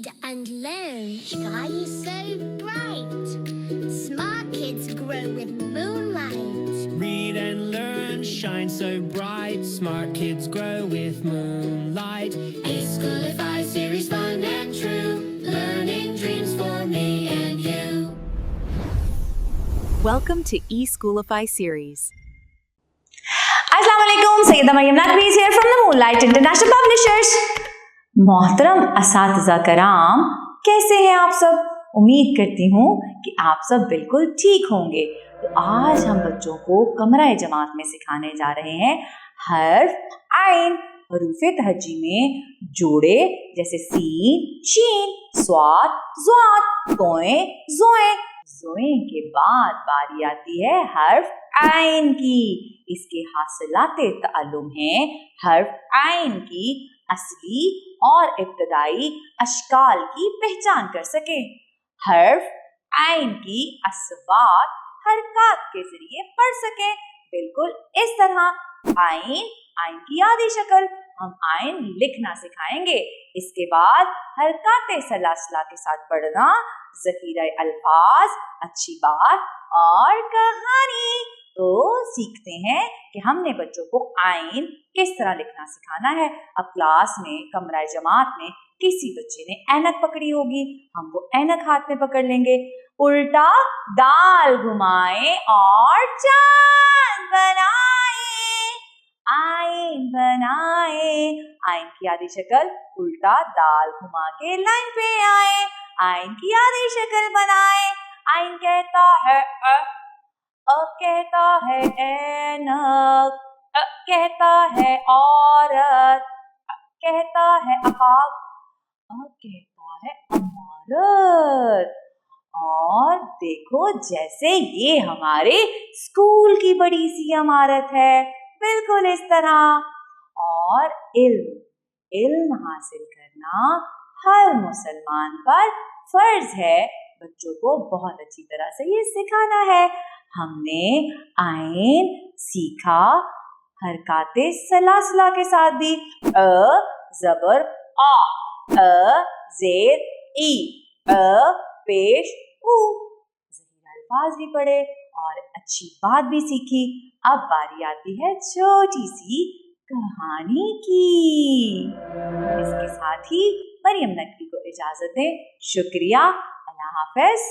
Read and learn, shine so bright. Smart kids grow with moonlight. Read and learn, shine so bright. Smart kids grow with moonlight. eSchoolify series, fun and true. Learning dreams for me and you. Welcome to eSchoolify series. Assalamualaikum, Sayyida Maryam Naqvi is here from the Moonlight International Publishers. मोहतरम असातिज़ा कराम, कैसे हैं आप सब? उम्मीद करती हूँ कि आप सब बिल्कुल ठीक होंगे। तो आज हम बच्चों को कमरा जमात में सिखाने जा रहे हैं हर्फ आइन। हरूफ़े तहज्जी में जोड़े जैसे सीन, शीन, स्वाद, ज़्वाद, तोए, ज़ोए। ज़ोए के बाद बारी आती है हर्फ आइन की। इसके हासिलाते ताल्लुम हैं हर्फ आइन की असली और इब्तदाई अशकाल की पहचान कर सकें। हर्फ आइन की अस्वात हरकत के जरिए पढ़ सकें। बिल्कुल इस तरह आइन, आइन की आधी शक्ल। हम आइन लिखना सिखाएंगे। इसके बाद हरकत सलासला के साथ पढ़ना, ज़ख़ीरा अल्फाज, अच्छी बात और कहानी। तो सीखते हैं कि हमने बच्चों को आइन किस तरह लिखना सिखाना है। अब क्लास में कमरा जमात में किसी बच्चे ने ऐनक पकड़ी होगी, हम वो ऐनक हाथ में पकड़ लेंगे। उल्टा दाल घुमाए और चांद बनाए, आइन बनाए। आइन की आधी शक्ल, उल्टा दाल घुमा के लाइन पे आए, आइन की आधी शक्ल बनाए। आइन कहता है कहता है ऐनक, कहता है औरत, कहता है अकाब, कहता है अमारत। और देखो जैसे ये हमारे स्कूल की बड़ी सी इमारत है, बिल्कुल इस तरह। और इल्म हासिल करना हर मुसलमान पर फर्ज है। बच्चों को बहुत अच्छी तरह से ये सिखाना है। हमने आइन सीखा हरकाते सलासला के साथ भी। अ ज़बर आ, ज़ेर ई, पेश ऊ। ज़हीरा अल्फाज भी पढ़े और अच्छी बात भी सीखी। अब बारी आती है छोटी सी कहानी की। इसके साथ ही मरियम नकवी को इजाजत दें। शुक्रिया, अल्लाह हाफ़िज़।